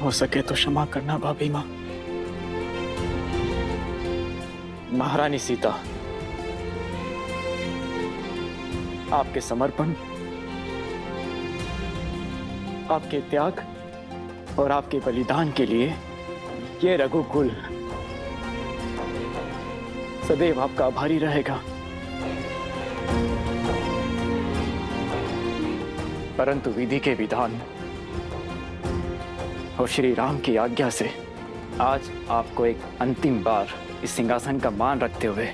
हो सके तो क्षमा करना भाभी माँ। महारानी सीता, आपके समर्पण, आपके त्याग और आपके बलिदान के लिए ये रघुकुल सदैव आपका आभारी रहेगा। परंतु विधि के विधान और श्री राम की आज्ञा से आज आपको एक अंतिम बार इस सिंहासन का मान रखते हुए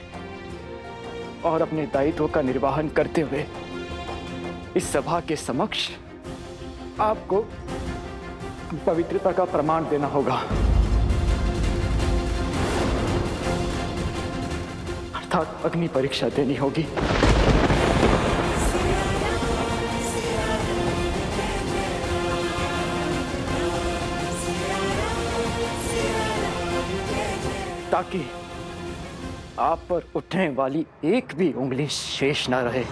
और अपने दायित्व का निर्वहन करते हुए इस सभा के समक्ष आपको पवित्रता का प्रमाण देना होगा, अर्थात अग्नि परीक्षा देनी होगी। ताकि आप पर उठने वाली एक भी उंगली शेष न रहे,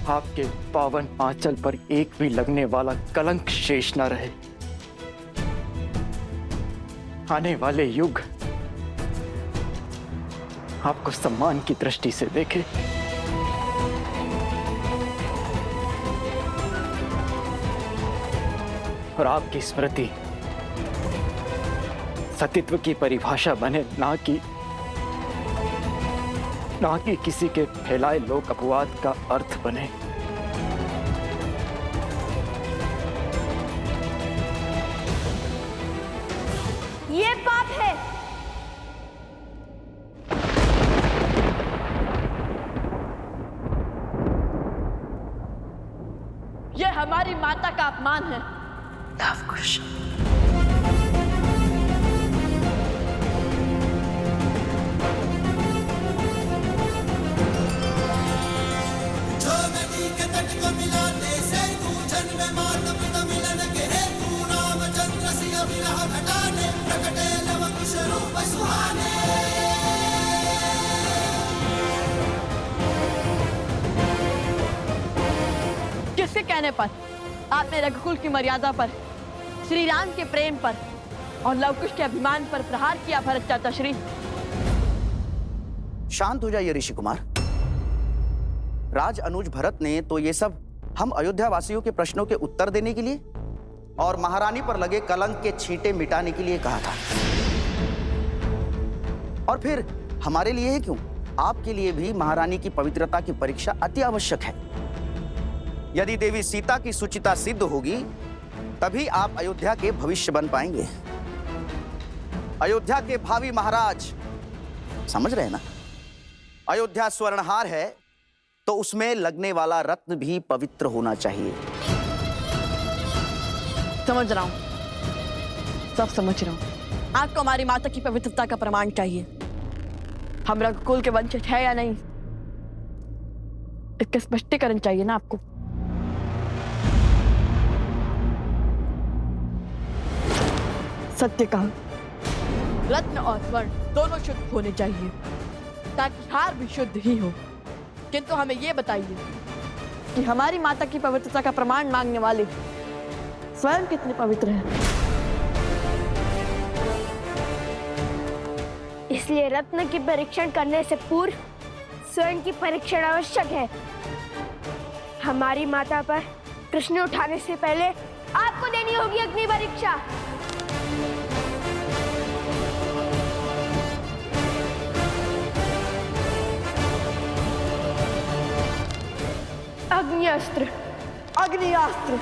आपके पावन आंचल पर एक भी लगने वाला कलंक शेष न रहे। आने वाले युग आपको सम्मान की दृष्टि से देखे, और आपकी स्मृति सतीत्व की परिभाषा बने, ना कि किसी के फैलाए लोक अपवाद का अर्थ बने। ये पाप है। ये हमारी माता का अपमान है। लवकुश, किसके कहने पर आपने रघुकुल की मर्यादा पर, श्री राम के प्रेम पर और लवकुश के अभिमान पर प्रहार किया भरत चाचा श्री? शांत हो जाइए ऋषि कुमार। राज अनुज भरत ने तो ये सब हम अयोध्या वासियों के प्रश्नों के उत्तर देने के लिए और महारानी पर लगे कलंक के छींटे मिटाने के लिए कहा था। और फिर हमारे लिए है क्यों, आपके लिए भी महारानी की पवित्रता की परीक्षा अति आवश्यक है। यदि देवी सीता की सुचिता सिद्ध होगी तभी आप अयोध्या के भविष्य बन पाएंगे, अयोध्या के भावी महाराज। समझ रहे हैं ना? अयोध्या स्वर्णहार है तो उसमें लगने वाला रत्न भी पवित्र होना चाहिए। समझ रहा हूं, सब समझ रहा हूं। आपको हमारी माता की पवित्रता का प्रमाण चाहिए। हम रघुकुल के वंशज है या नहीं, इसका स्पष्टीकरण चाहिए ना आपको। सत्य कहा, रत्न और स्वर्ण दोनों शुद्ध होने चाहिए ताकि हार भी शुद्ध ही हो। किंतु हमें यह बताइए कि हमारी माता की पवित्रता का प्रमाण मांगने वाले स्वयं कितने पवित्र हैं? इसलिए रत्न की परीक्षण करने से पूर्व स्वयं की परीक्षण आवश्यक है। हमारी माता पर प्रश्न उठाने से पहले आपको देनी होगी अग्नि परीक्षा। अग्निअस्त्र, अग्नियास्त्र।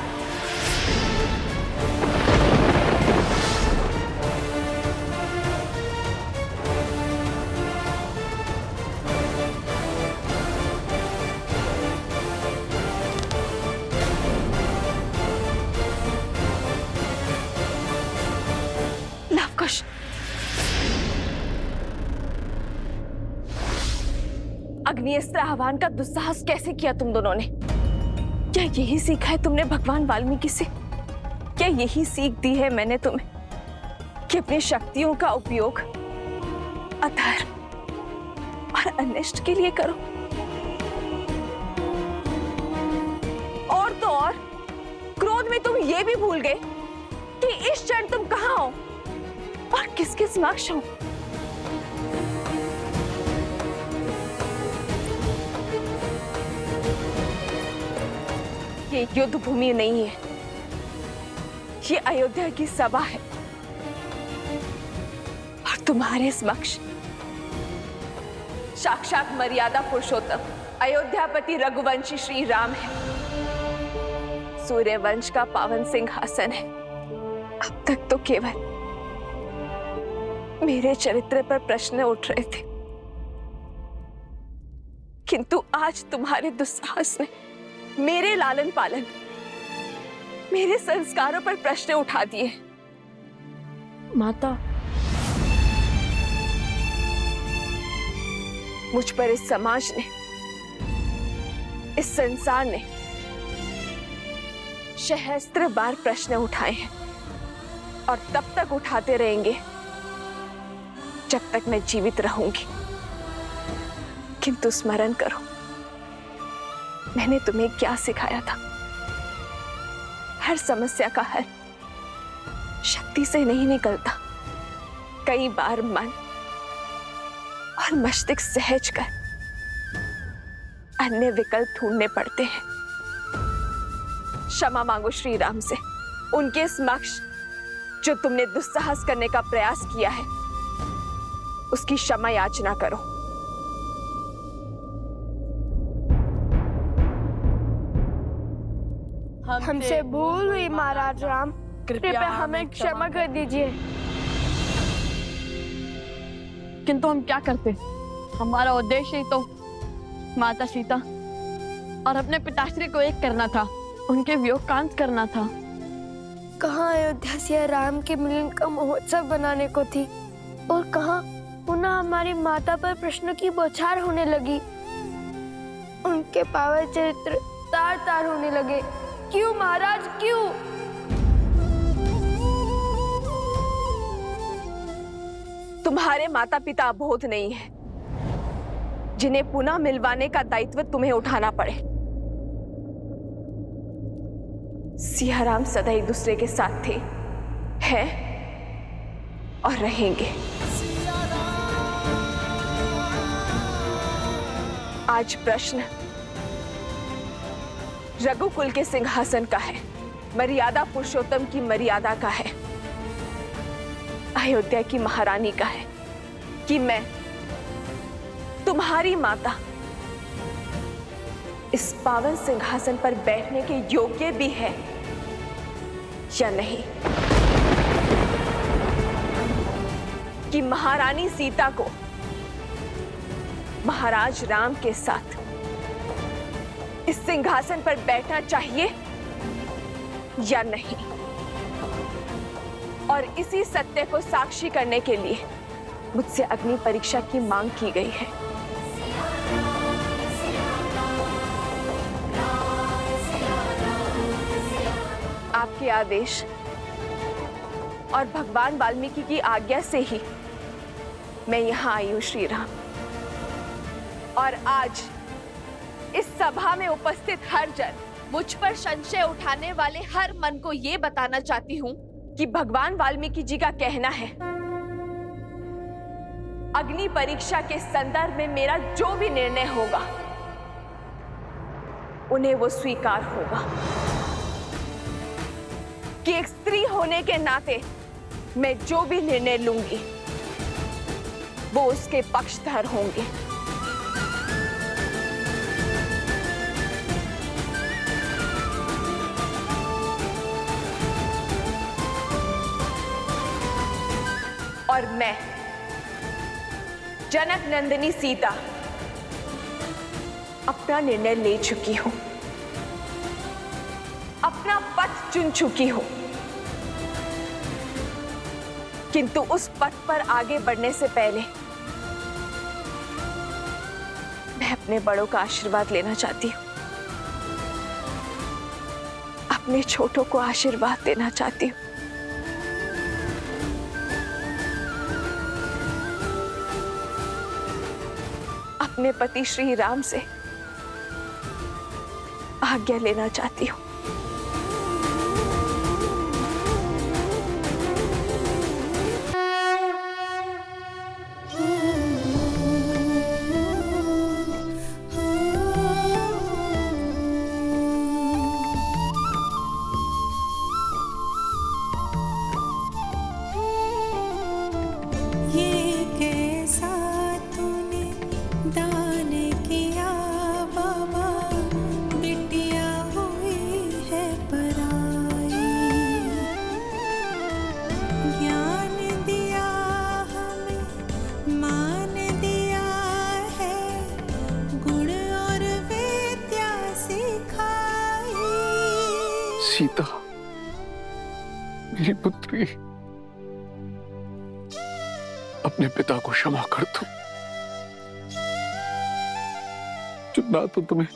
लवकुश, अग्निअस्त्र आह्वान का दुस्साहस कैसे किया तुम दोनों ने? क्या यही सीखा है तुमने भगवान वाल्मीकि से? क्या यही सीख दी है मैंने तुम्हें कि अपनी शक्तियों का उपयोग अधर्म और अनिष्ट के लिए करो? और तो और क्रोध में तुम ये भी भूल गए कि इस क्षण तुम कहां और किसके समक्ष हूं? ये युद्ध भूमि नहीं है, ये अयोध्या की सभा है और तुम्हारे समक्ष साक्षात मर्यादा पुरुषोत्तम अयोध्यापति रघुवंशी श्री राम है। सूर्यवंश का पावन सिंहासन है। अब तक तो केवल मेरे चरित्र पर प्रश्न उठ रहे थे, किंतु आज तुम्हारे दुस्साहस ने मेरे लालन पालन, मेरे संस्कारों पर प्रश्न उठा दिए। माता, मुझ पर इस समाज ने, इस संसार ने सहस्त्र बार प्रश्न उठाए हैं और तब तक उठाते रहेंगे जब तक मैं जीवित रहूंगी। किंतु स्मरण करो, मैंने तुम्हें क्या सिखाया था? हर समस्या का हल शक्ति से नहीं निकलता, कई बार मन और मस्तिष्क सहज कर अन्य विकल्प ढूंढने पड़ते हैं। क्षमा मांगो श्री राम से, उनके समक्ष जो तुमने दुस्साहस करने का प्रयास किया है उसकी क्षमा याचना करो। हमसे भूल हुई महाराज राम, कृपया हमें क्षमा कर दीजिए। किंतु हम क्या करते? हमारा उद्देश्य ही तो माता सीता और अपने पिताश्री को एक करना था, उनके वियोग का अंत करना था। कहाँ अयोध्या से राम के मिलन का महोत्सव बनाने को थी और कहाँ पुनः हमारी माता पर प्रश्नों की बौछार होने लगी। उनके पावन चरित्र तार तार होने लगे। क्यों महाराज, क्यों? तुम्हारे माता पिता अबोध नहीं है, जिन्हें पुनः मिलवाने का दायित्व तुम्हें उठाना पड़े। सियाराम सदा एक दूसरे के साथ थे, हैं और रहेंगे। आज प्रश्न रघुकुल के सिंहासन का है, मर्यादा पुरुषोत्तम की मर्यादा का है, अयोध्या की महारानी का है कि मैं तुम्हारी माता इस पावन सिंहासन पर बैठने के योग्य भी है या नहीं, कि महारानी सीता को महाराज राम के साथ इस सिंहासन पर बैठना चाहिए या नहीं। और इसी सत्य को साक्षी करने के लिए मुझसे अग्नि परीक्षा की मांग की गई है। आपके आदेश और भगवान वाल्मीकि की आज्ञा से ही मैं यहां आई हूं श्री राम। और आज इस सभा में उपस्थित हर जन, मुझ पर संशय उठाने वाले हर मन को यह बताना चाहती हूं कि भगवान वाल्मीकि जी का कहना है, अग्नि परीक्षा के संदर्भ में मेरा जो भी निर्णय होगा उन्हें वो स्वीकार होगा, कि एक स्त्री होने के नाते मैं जो भी निर्णय लूंगी वो उसके पक्षधर होंगे। और मैं जनक नंदिनी सीता अपना निर्णय ले चुकी हूं, अपना पथ चुन चुकी हूं, किंतु उस पथ पर आगे बढ़ने से पहले मैं अपने बड़ों का आशीर्वाद लेना चाहती हूं, अपने छोटों को आशीर्वाद देना चाहती हूं। अपने पति श्री राम से आज्ञा लेना चाहती हूं। ज्ञान दिया हमें, मान दिया है, गुण और विद्या सिखाई। सीता, मेरी पुत्री, अपने पिता को क्षमा कर दो, जो ना तो तुम्हें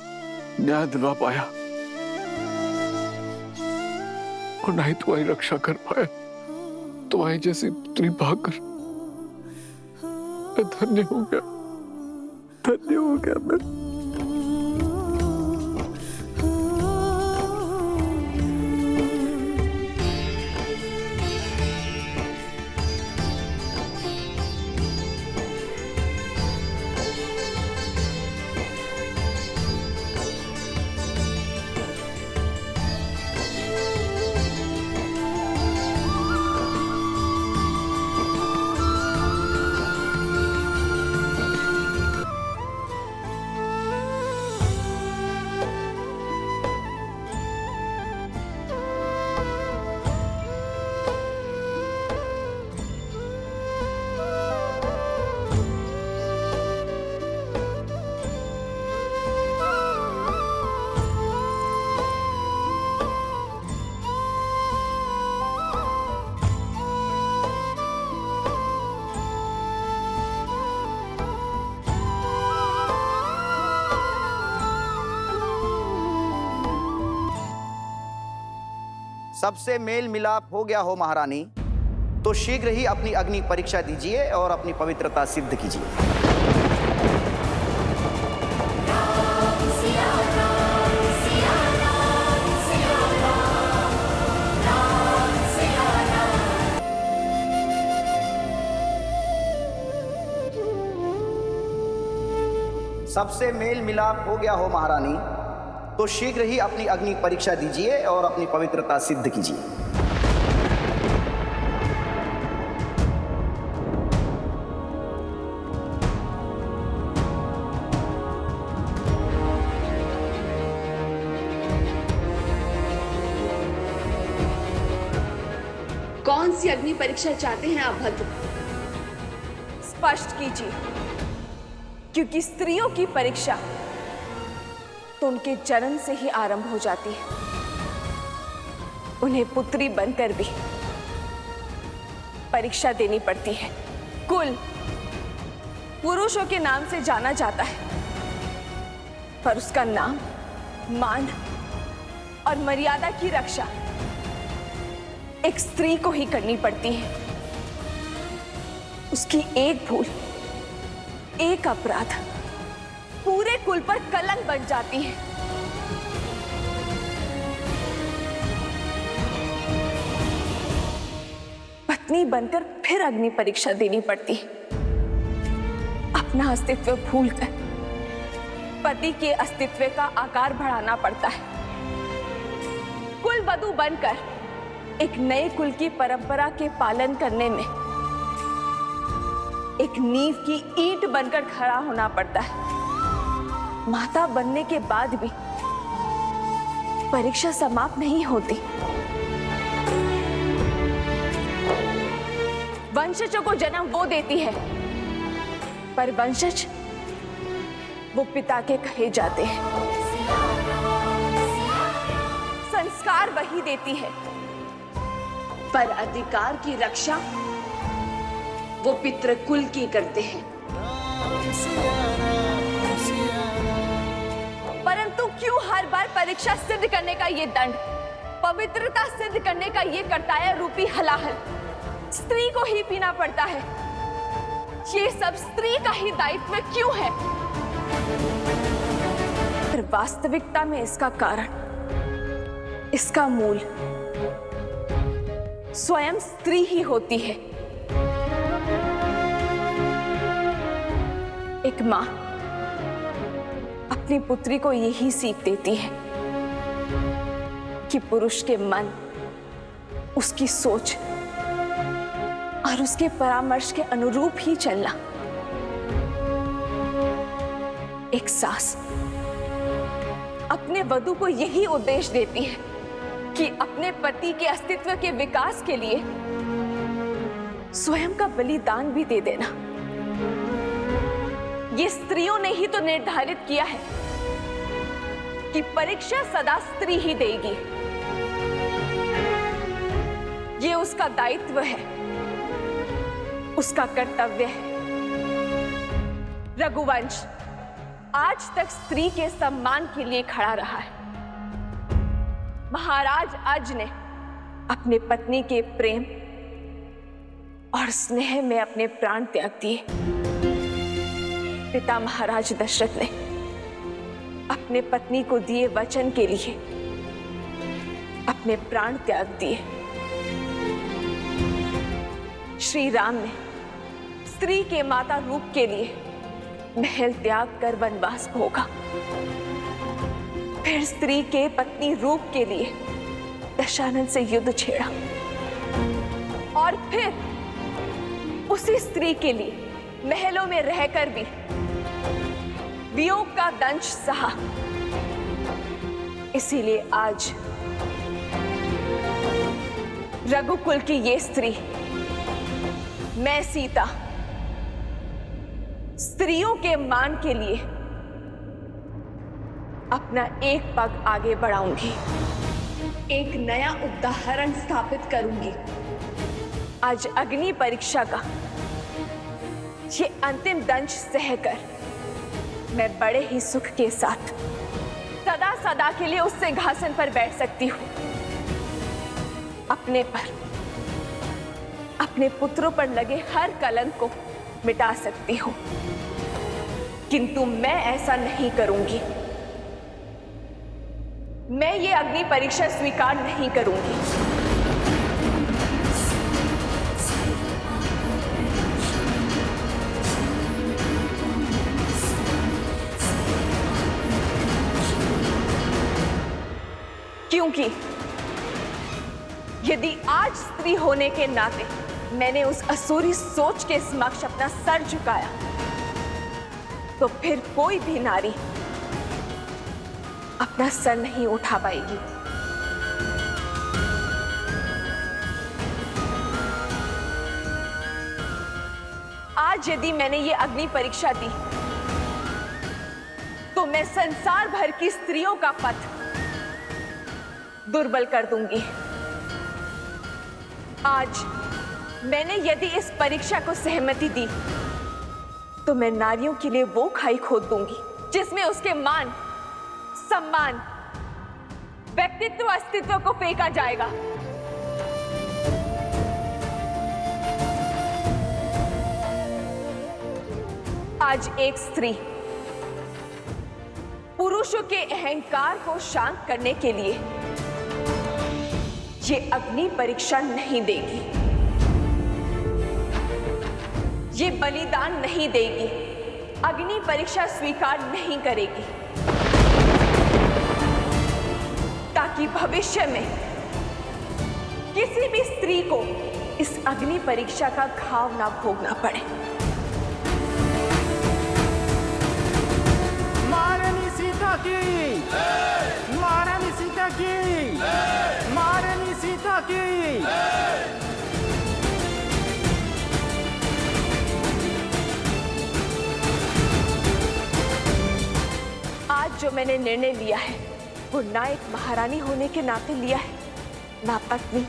न्याय दिलवा पाया और ना ही तुम्हारी रक्षा कर पाया। तुम्हारी जैसी पुत्री पाकर मैं धन्य हो गया, धन्य हो गया मैं। सबसे मेल मिलाप हो गया हो महारानी, तो शीघ्र ही अपनी अग्नि परीक्षा दीजिए और अपनी पवित्रता सिद्ध कीजिए। सबसे मेल मिलाप हो गया हो महारानी, तो शीघ्र ही अपनी अग्नि परीक्षा दीजिए और अपनी पवित्रता सिद्ध कीजिए। कौन सी अग्नि परीक्षा चाहते हैं आप भद्र? स्पष्ट कीजिए, क्योंकि स्त्रियों की परीक्षा तो उनके जन्म से ही आरंभ हो जाती है। उन्हें पुत्री बनकर भी परीक्षा देनी पड़ती है। कुल पुरुषों के नाम से जाना जाता है, पर उसका नाम, मान और मर्यादा की रक्षा एक स्त्री को ही करनी पड़ती है। उसकी एक भूल, एक अपराध पूरे कुल पर कलंक बन जाती है। पत्नी बनकर फिर अग्नि परीक्षा देनी पड़ती है। अपना अस्तित्व भूलकर पति के अस्तित्व का आकार बढ़ाना पड़ता है। कुल वधू बनकर एक नए कुल की परंपरा के पालन करने में एक नींव की ईंट बनकर खड़ा होना पड़ता है। माता बनने के बाद भी परीक्षा समाप्त नहीं होती। वंशजों को जन्म वो देती है, पर वंशज वो पिता के कहे जाते हैं। संस्कार वही देती है, पर अधिकार की रक्षा वो पितृकुल की करते हैं। परंतु क्यों हर बार परीक्षा सिद्ध करने का ये दंड, पवित्रता सिद्ध करने का ये कर्तव्य रूपी हलाहल स्त्री को ही पीना पड़ता है? ये सब स्त्री का ही दायित्व क्यों है? पर वास्तविकता में इसका कारण, इसका मूल स्वयं स्त्री ही होती है। एक मां अपनी पुत्री को यही सीख देती है कि पुरुष के मन, उसकी सोच और उसके परामर्श के अनुरूप ही चलना। एक सास अपने वधू को यही उपदेश देती है कि अपने पति के अस्तित्व के विकास के लिए स्वयं का बलिदान भी दे देना। ये स्त्रियों ने ही तो निर्धारित किया है कि परीक्षा सदा स्त्री ही देगी। ये उसका दायित्व है, उसका कर्तव्य है। रघुवंश आज तक स्त्री के सम्मान के लिए खड़ा रहा है। महाराज अज ने अपने पत्नी के प्रेम और स्नेह में अपने प्राण त्याग दिए। पिता महाराज दशरथ ने अपने पत्नी को दिए वचन के लिए अपने प्राण त्याग दिए। श्री राम ने स्त्री के माता रूप के लिए महल त्याग कर वनवास भोगा, फिर स्त्री के पत्नी रूप के लिए दशानन से युद्ध छेड़ा, और फिर उसी स्त्री के लिए महलों में रहकर भी वियोग का दंश सहा। इसीलिए आज रघुकुल की ये स्त्री, मैं सीता, स्त्रियों के मान के लिए अपना एक पग आगे बढ़ाऊंगी, एक नया उदाहरण स्थापित करूंगी। आज अग्नि परीक्षा का ये अंतिम दंश सहकर मैं बड़े ही सुख के साथ सदा सदा के लिए उस सिंहासन पर बैठ सकती हूं। अपने पर, अपने पुत्रों पर लगे हर कलंक को मिटा सकती हूं, किंतु मैं ऐसा नहीं करूंगी। मैं ये अग्नि परीक्षा स्वीकार नहीं करूंगी। क्योंकि यदि आज स्त्री होने के नाते मैंने उस असुरी सोच के समक्ष अपना सर झुकाया, तो फिर कोई भी नारी अपना सर नहीं उठा पाएगी। आज यदि मैंने ये अग्नि परीक्षा दी, तो मैं संसार भर की स्त्रियों का पथ दुर्बल कर दूंगी। आज मैंने यदि इस परीक्षा को सहमति दी, तो मैं नारियों के लिए वो खाई खोद दूंगी जिसमें उसके मान, सम्मान, व्यक्तित्व, अस्तित्व को फेंका जाएगा। आज एक स्त्री पुरुषों के अहंकार को शांत करने के लिए ये अग्नि परीक्षा नहीं देगी, ये बलिदान नहीं देगी, अग्नि परीक्षा स्वीकार नहीं करेगी, ताकि भविष्य में किसी भी स्त्री को इस अग्नि परीक्षा का घाव ना भोगना पड़े। महारानी सीता की, महारानी सीता की, महारानी सीता की। आज जो मैंने निर्णय लिया है वो ना एक महारानी होने के नाते लिया है, ना पत्नी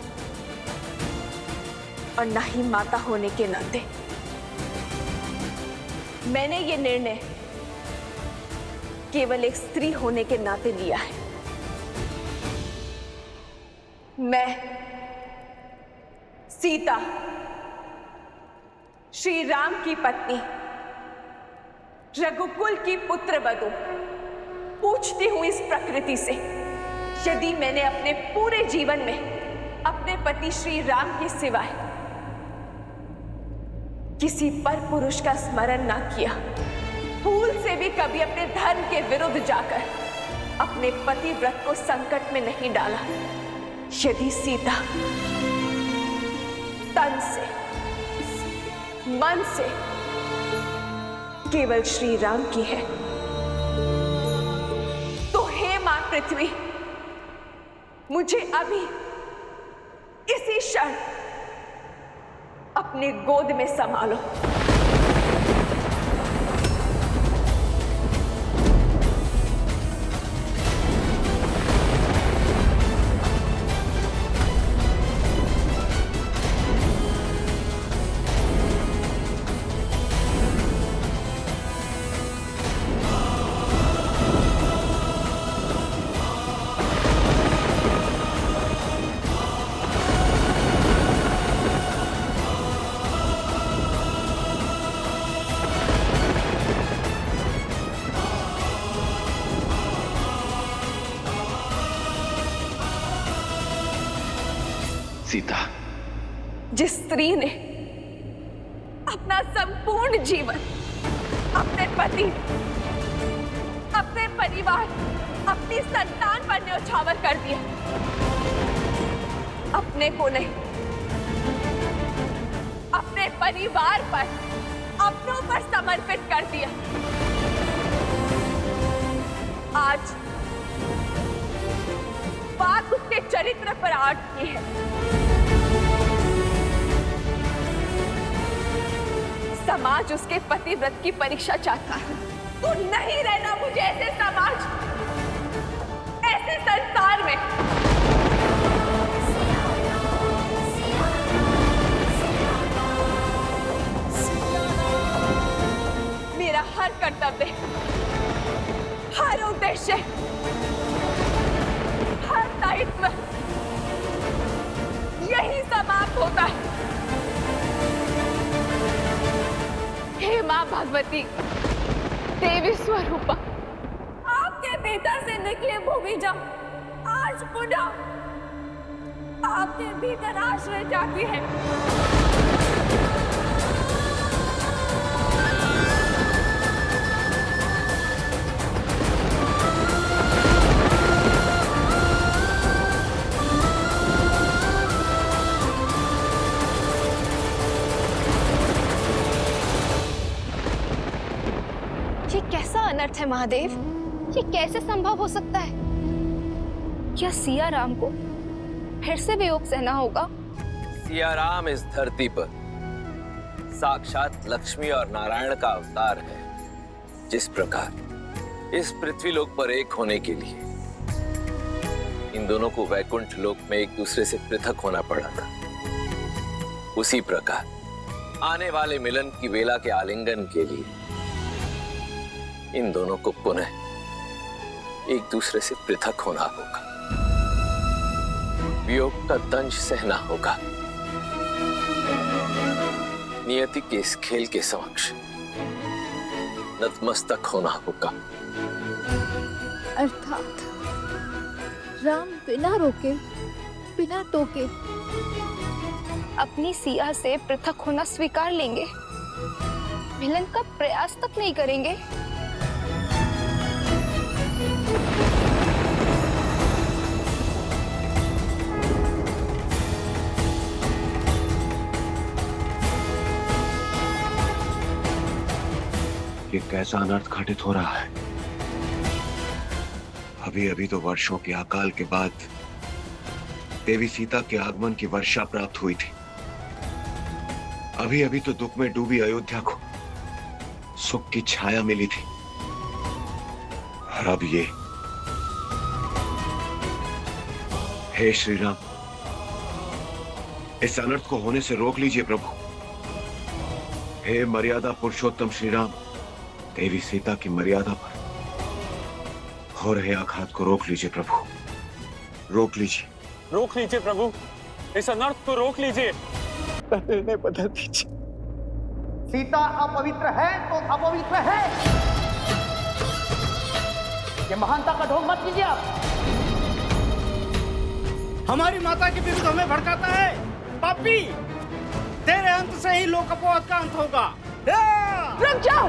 और ना ही माता होने के नाते। मैंने ये निर्णय केवल एक स्त्री होने के नाते लिया है। मैं सीता, श्री राम की पत्नी, रघुकुल की पुत्रवधू, पूछती हूं इस प्रकृति से, यदि मैंने अपने पूरे जीवन में अपने पति श्री राम के सिवाय किसी पर पुरुष का स्मरण ना किया, भूल से भी कभी अपने धर्म के विरुद्ध जाकर अपने पति व्रत को संकट में नहीं डाला, यदि सीता तन से, मन से केवल श्री राम की है, तो हे मां पृथ्वी, मुझे अभी इसी क्षण अपने गोद में संभालो। सीता, जिस स्त्री ने अपना संपूर्ण जीवन अपने पति, अपने परिवार, अपनी संतान पर न्यौछावर कर दिया, अपने को नहीं, अपने परिवार पर, अपनों पर समर्पित कर दिया, आज बात उसके चरित्र पर अटकी है। समाज उसके पतिव्रत की परीक्षा चाहता है। तो नहीं रहना मुझे ऐसे समाज, ऐसे संसार में। मेरा हर कर्तव्य, हर उद्देश्य, हर दायित्व यही समाप्त होता है। हे मां भगवती, देवी स्वरूपा, आपके भीतर से निकले भूमिजा आज पुनः आपके भीतर आश्रय जाती है। ये कैसा अनर्थ है महादेव? ये कैसे संभव हो सकता है? क्या सिया राम को फिर से वियोग सहना होगा? सिया राम इस धरती पर साक्षात लक्ष्मी और नारायण का अवतार है। जिस प्रकार इस पृथ्वीलोक पर एक होने के लिए इन दोनों को वैकुंठ लोक में एक दूसरे से पृथक होना पड़ा था, उसी प्रकार आने वाले मिलन की वेला के आलिंगन के लिए इन दोनों को पुनः एक दूसरे से पृथक होना होगा, वियोग का दंश सहना होगा, नियति के इस खेल के समक्ष नतमस्तक होना होगा। अर्थात राम बिना रोके, बिना टोके अपनी सिया से पृथक होना स्वीकार लेंगे, मिलन का प्रयास तक नहीं करेंगे। ये कैसा अनर्थ घटित हो रहा है? अभी अभी तो वर्षों के अकाल के बाद देवी सीता के आगमन की वर्षा प्राप्त हुई थी। अभी अभी तो दुख में डूबी अयोध्या को सुख की छाया मिली थी, और अब ये। हे श्री राम, इस अनर्थ को होने से रोक लीजिए प्रभु। हे मर्यादा पुरुषोत्तम श्री राम, देवी सीता की मर्यादा पर हो रहे आघात को रोक लीजिए प्रभु, रोक लीजिए। रोक लीजिए प्रभु, इस अनर्थ को रोक लीजिए। निर्णय बदल दीजिए। सीता अपवित्र है तो अपवित्र है, ये महानता का ढोंग मत कीजिए आप। हमारी माता के विरुद्ध हमें भड़काता है पापी। तेरे अंत से ही लोक अपवाद का अंत होगा। रुक जाओ।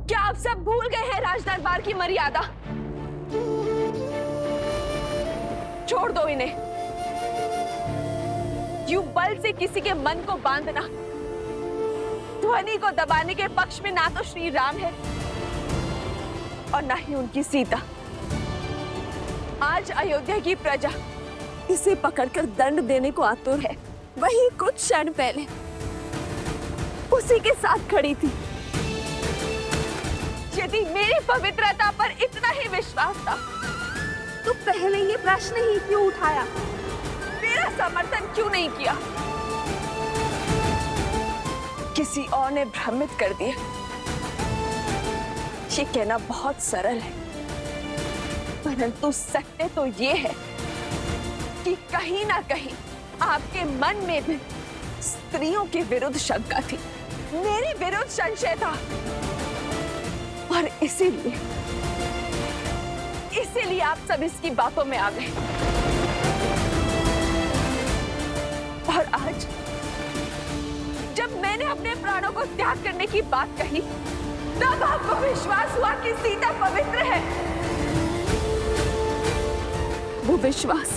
क्या आप सब भूल गए हैं राजदरबार की मर्यादा? छोड़ दो इन्हें। यूं बल से किसी के मन को बांधना, ध्वनि को दबाने के पक्ष में ना तो श्री राम है और ना ही उनकी सीता। आज अयोध्या की प्रजा इसे पकड़कर दंड देने को आतुर है। वही कुछ क्षण पहले उसी के साथ खड़ी थी। यदि मेरी पवित्रता पर इतना ही विश्वास था तो पहले ये प्रश्न ही क्यों उठाया? मेरा समर्थन क्यों नहीं किया? किसी और ने भ्रमित कर दिया। ये कहना बहुत सरल है, परंतु सत्य तो ये है कि कहीं ना कहीं आपके मन में भी स्त्रियों के विरुद्ध शंका थी, मेरे विरुद्ध संशय था। और इसीलिए आप सब इसकी बातों में आ गए। और आज जब मैंने अपने प्राणों को त्याग करने की बात कही, तब आपको विश्वास हुआ कि सीता पवित्र है। वो विश्वास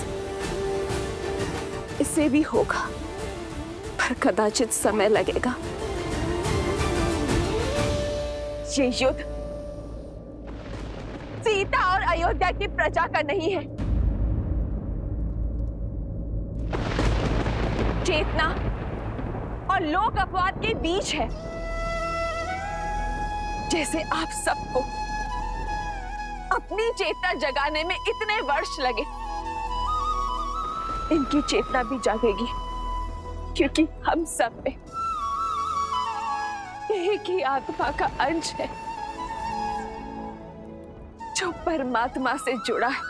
इसे भी होगा, पर कदाचित समय लगेगा। ये युद्ध सीता और अयोध्या की प्रजा का नहीं है। चेतना और लोक अपवाद के बीच है। जैसे आप सबको अपनी चेतना जगाने में इतने वर्ष लगे, इनकी चेतना भी जागेगी, क्योंकि हम सब में एक ही आत्मा का अंश है जो परमात्मा से जुड़ा है।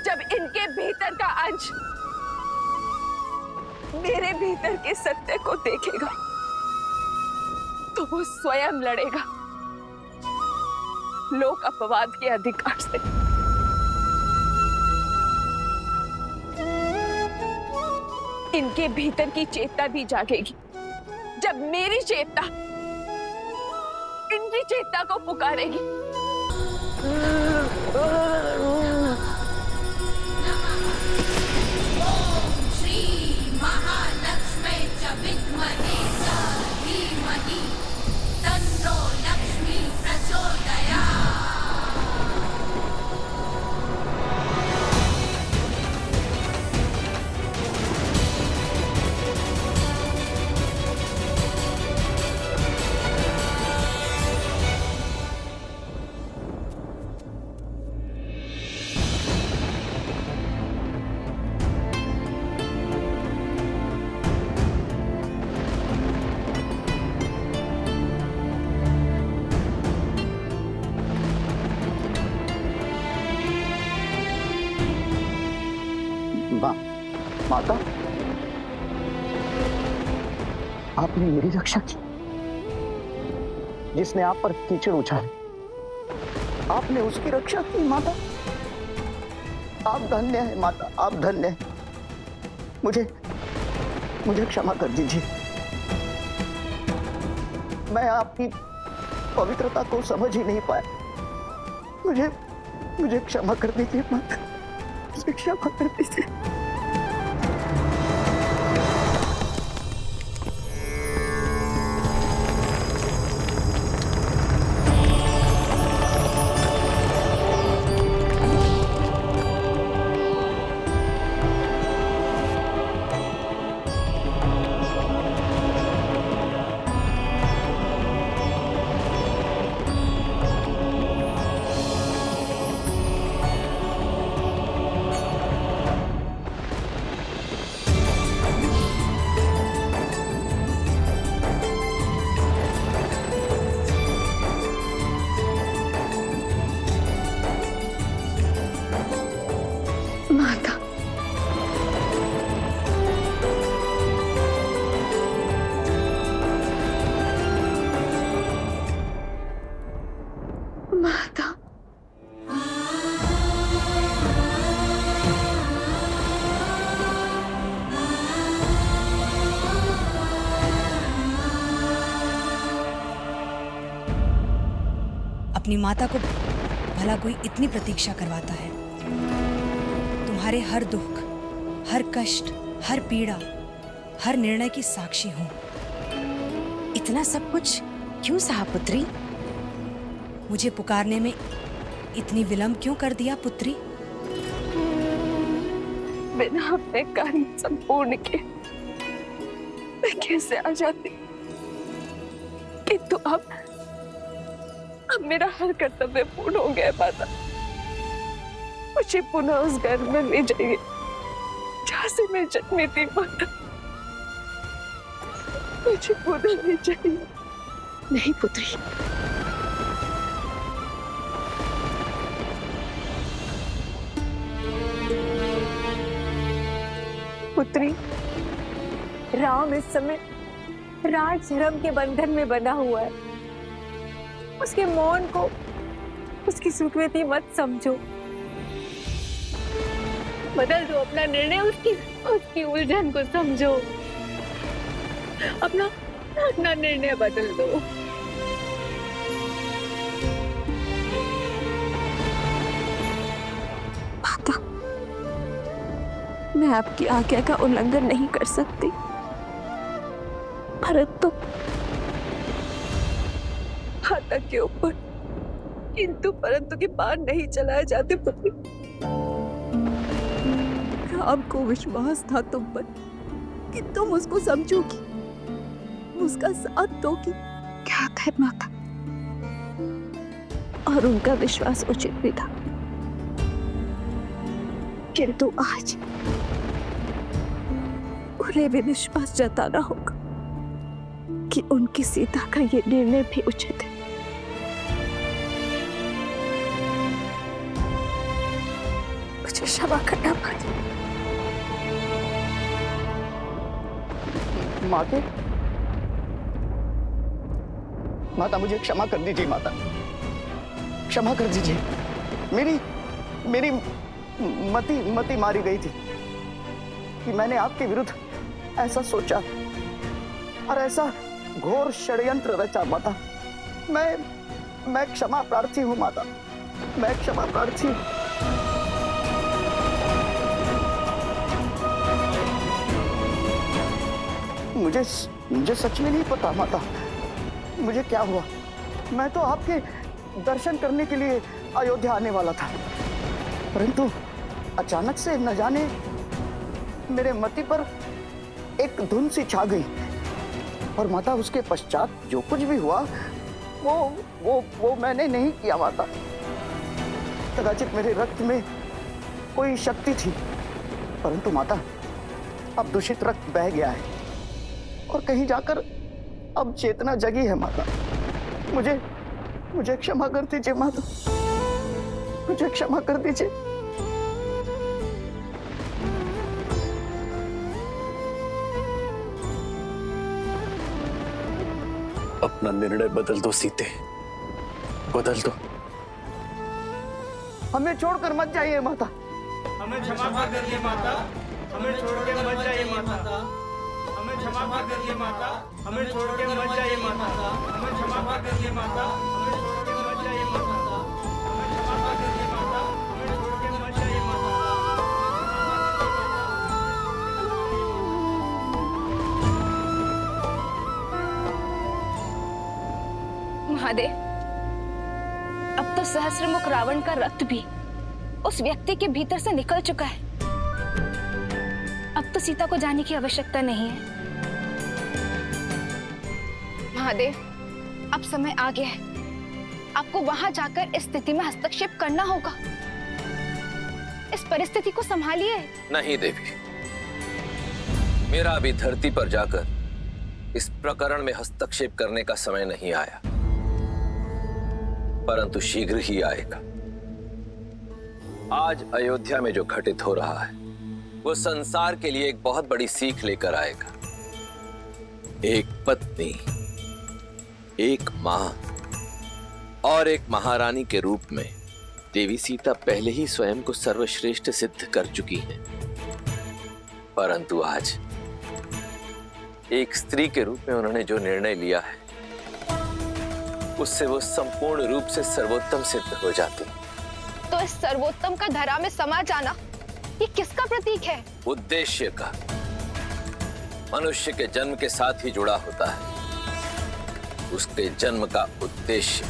जब इनके भीतर का अंश मेरे भीतर के सत्य को देखेगा तो वो स्वयं लड़ेगा लोक अपवाद के अधिकार से। इनके भीतर की चेतना भी जागेगी जब मेरी चेतना इनकी चेतना को पुकारेगी। श्री महालक्ष्मी च विद्महे धीमहि तन्नो लक्ष्मी प्रचोदयात्। माता, आपने मेरी रक्षा की। जिसने आप पर कीचड़ उछाले, आपने उसकी रक्षा की। माता, आप धन्य हैं। माता, आप धन्य हैं। मुझे क्षमा कर दीजिए। मैं आपकी पवित्रता को समझ ही नहीं पाया। मुझे क्षमा कर दीजिए माता, मुझे क्षमा कर दीजिए। अपनी माता को भला कोई इतनी प्रतीक्षा करवाता है? तुम्हारे हर दुख, हर कष्ट, हर पीड़ा, हर निर्णय की साक्षी हूं। इतना सब कुछ क्यों सहा पुत्री? मुझे पुकारने में इतनी विलंब क्यों कर दिया पुत्री? बिना अपने कार्य संपूर्ण के मैं कैसे आ जाती, किंतु अब मेरा हर कर्तव्य पूर्ण हो गया माता। मुझे पुनः उस घर में ले जाइए जहाँ से मैं जन्मी थी माता। मुझे पुनः ले जाइए। नहीं पुत्री, पुत्री, राम इस समय राज धर्म के बंधन में बंधा हुआ है। उसके मौन को उसकी स्वीकृति मत समझो। बदल दो अपना निर्णय, उसकी उलझन को समझो। अपना निर्णय बदल दो। माता, मैं आपकी आज्ञा का उल्लंघन नहीं कर सकती, परंतु माता के ऊपर किंतु परंतु के पार नहीं चलाए जाते पुत्री। राम को विश्वास था तुम पर कि तुम उसको समझोगी, उसका साथ दोगी। क्या है माता, और उनका विश्वास उचित भी था, किंतु आज उन्हें भी विश्वास जताना होगा कि उनकी सीता का ये निर्णय भी उचित है। मुझे क्षमा करना माता। माता, माता मुझे क्षमा कर दीजिए माता, क्षमा कर दीजिए। मेरी मति मारी गई थी कि मैंने आपके विरुद्ध ऐसा सोचा और ऐसा घोर षड्यंत्र रचा माता। मैं क्षमा प्रार्थी हूँ माता, मैं क्षमा प्रार्थी हूँ। मुझे सच में नहीं पता माता, मुझे क्या हुआ। मैं तो आपके दर्शन करने के लिए अयोध्या आने वाला था, परंतु अचानक से न जाने मेरे मति पर एक धुन सी छा गई और माता उसके पश्चात जो कुछ भी हुआ वो मैंने नहीं किया माता। कदाचित मेरे रक्त में कोई शक्ति थी, परंतु माता अब दूषित रक्त बह गया है और कहीं जाकर अब चेतना जगी है माता। मुझे क्षमा कर दीजिए माता, मुझे क्षमा कर दीजिए। अपना निर्णय बदल दो सीते, बदल दो। हमें छोड़कर मत जाइए माता। हमें क्षमा कर दीजिए माता, हमें छोड़ के मत जाइए माता। हमें क्षमा कर दीजिए माता, हमें छोड़ के मत जाइए माता। हमें क्षमा कर दीजिए माता, हमें छोड़ के मत जाइए माता। हमें क्षमा कर दीजिए माता, हमें छोड़ के मत जाइए माता। महादेव, अब तो सहस्त्रमुख रावण का रक्त भी उस व्यक्ति के भीतर से निकल चुका है। अब तो सीता को जाने की आवश्यकता नहीं है। महादेव, अब समय आ गया है, आपको वहां जाकर इस स्थिति में हस्तक्षेप करना होगा। इस परिस्थिति को संभालिए। नहीं देवी, मेरा अभी धरती पर जाकर इस प्रकरण में हस्तक्षेप करने का समय नहीं आया, परंतु शीघ्र ही आएगा। आज अयोध्या में जो घटित हो रहा है वो संसार के लिए एक बहुत बड़ी सीख लेकर आएगा। एक पत्नी, एक मां और एक महारानी के रूप में देवी सीता पहले ही स्वयं को सर्वश्रेष्ठ सिद्ध कर चुकी हैं, परंतु आज एक स्त्री के रूप में उन्होंने जो निर्णय लिया है उससे वो संपूर्ण रूप से सर्वोत्तम सिद्ध हो जाती। तो इस सर्वोत्तम का धरा में समा जाना ये किसका प्रतीक है? उद्देश्य का। मनुष्य के जन्म के साथ ही जुड़ा होता है उसके जन्म का उद्देश्य।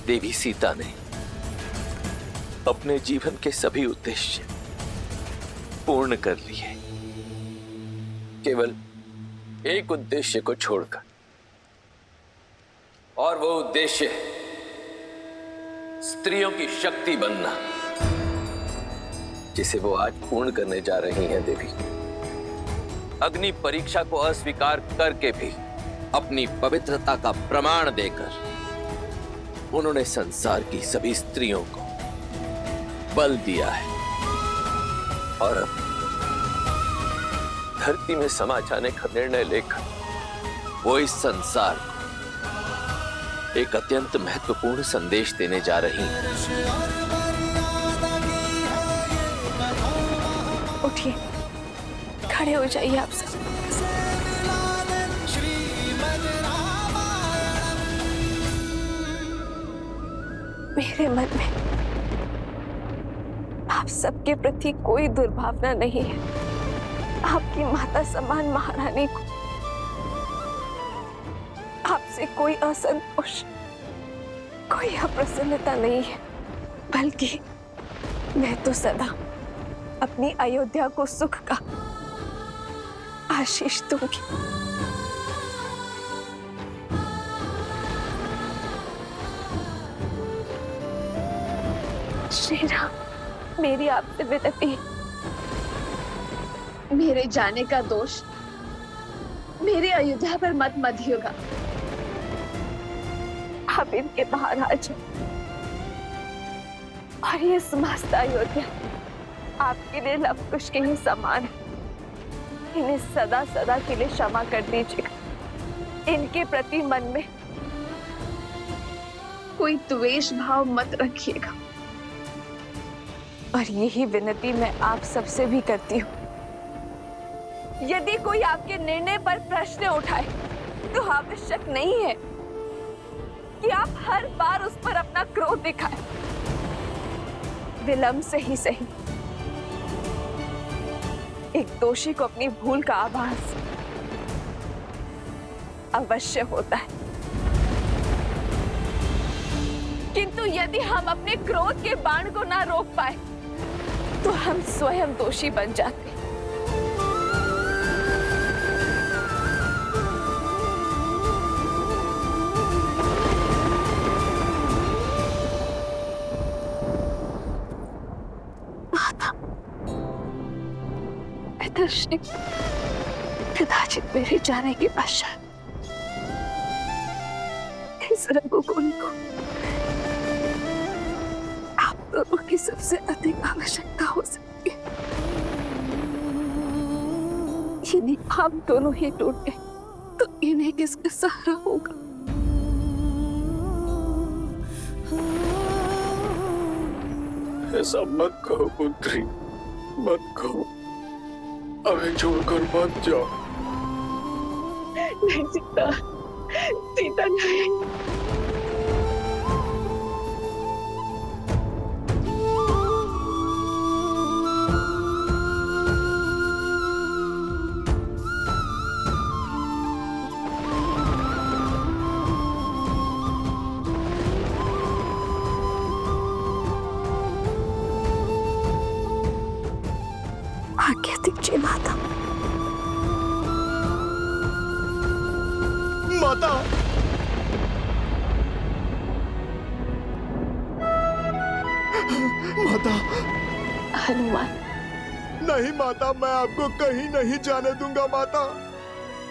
देवी सीता ने अपने जीवन के सभी उद्देश्य पूर्ण कर लिए, केवल एक उद्देश्य को छोड़कर, और वो उद्देश्य है स्त्रियों की शक्ति बनना, जिसे वो आज पूर्ण करने जा रही हैं देवी। अग्नि परीक्षा को अस्वीकार करके भी अपनी पवित्रता का प्रमाण देकर उन्होंने संसार की सभी स्त्रियों को बल दिया है, और अब धरती में समा जाने का निर्णय लेकर वो इस संसार को एक अत्यंत महत्वपूर्ण संदेश देने जा रही हैं। उठिए, खड़े हो जाइए आप सब। मेरे मन में आप सबके प्रति कोई दुर्भावना नहीं है। आपकी माता समान महारानी को आपसे कोई असंतोष, कोई अप्रसन्नता नहीं है, बल्कि मैं तो सदा अपनी अयोध्या को सुख का आशीष दूंगी। श्री राम, मेरी आपसे विनती है, मेरे जाने का दोष मेरे अयोध्या पर मत होगा। आप इनके बाहर आ जाओ, और ये समस्त अयोध्या आपके लिए लवकुश के ही समान है। इन्हें सदा सदा के लिए क्षमा कर दीजिएगा। इनके प्रति मन में कोई द्वेष भाव मत रखिएगा। और यही विनती मैं आप सबसे भी करती हूँ, यदि कोई आपके निर्णय पर प्रश्न उठाए तो आवश्यक नहीं है कि आप हर बार उस पर अपना क्रोध दिखाएं। विलंब से ही सही एक दोषी को अपनी भूल का आभास अवश्य होता है, किंतु यदि हम अपने क्रोध के बाण को ना रोक पाए तो हम स्वयं दोषी बन जाते हैं। कदाचित मेरे जाने के पश्चात इस रघुकुल को आप दोनों की सबसे अधिक आवश्यकता हो सकती है। यदि आप दोनों ही टूट गए तो इन्हें किसका सहारा होगा? ऐसा मत कहो पुत्री, मत कहो, हमें छोड़कर मत जाओ। नहीं सीता, सीता नहीं। आज्ञा दीजिए माता। माता, माता, हनुमान। नहीं माता, मैं आपको कहीं नहीं जाने दूंगा माता।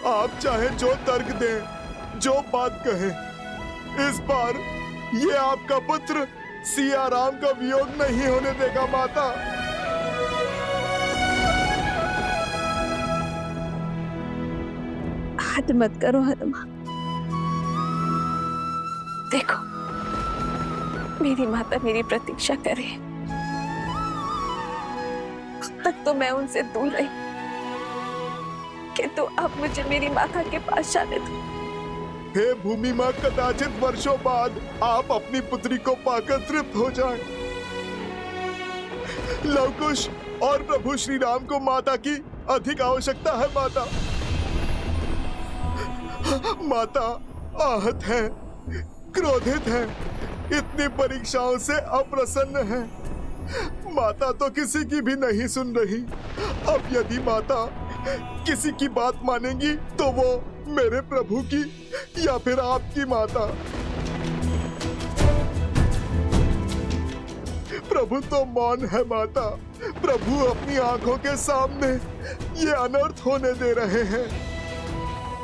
आप चाहे जो तर्क दें, जो बात कहें, इस बार ये आपका पुत्र सिया राम का वियोग नहीं होने देगा माता। हद मत करो हनुमान। देखो, मेरी माता मेरी प्रतीक्षा करे। अब तक तो मैं उनसे दूर रही, किंतु अब मुझे मेरी माता के पास जाने दो। हे भूमि माँ, कदाचित वर्षों बाद आप अपनी पुत्री को पाकर तृप्त हो जाएं। लवकुश और प्रभु श्री राम को माता की अधिक आवश्यकता है माता। माता आहत है, क्रोधित है, इतनी परीक्षाओं से अप्रसन्न है। माता तो किसी की भी नहीं सुन रही। अब यदि माता किसी की बात मानेंगी तो वो मेरे प्रभु की या फिर आपकी माता। प्रभु तो मौन है माता। प्रभु अपनी आंखों के सामने ये अनर्थ होने दे रहे हैं।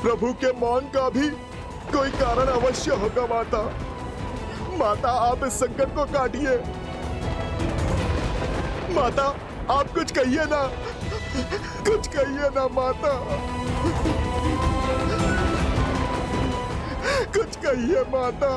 प्रभु के मौन का भी कोई कारण अवश्य होगा माता। माता आप इस संकट को काटिए। माता आप कुछ कहिए ना, कुछ कहिए ना माता, कुछ कहिए माता।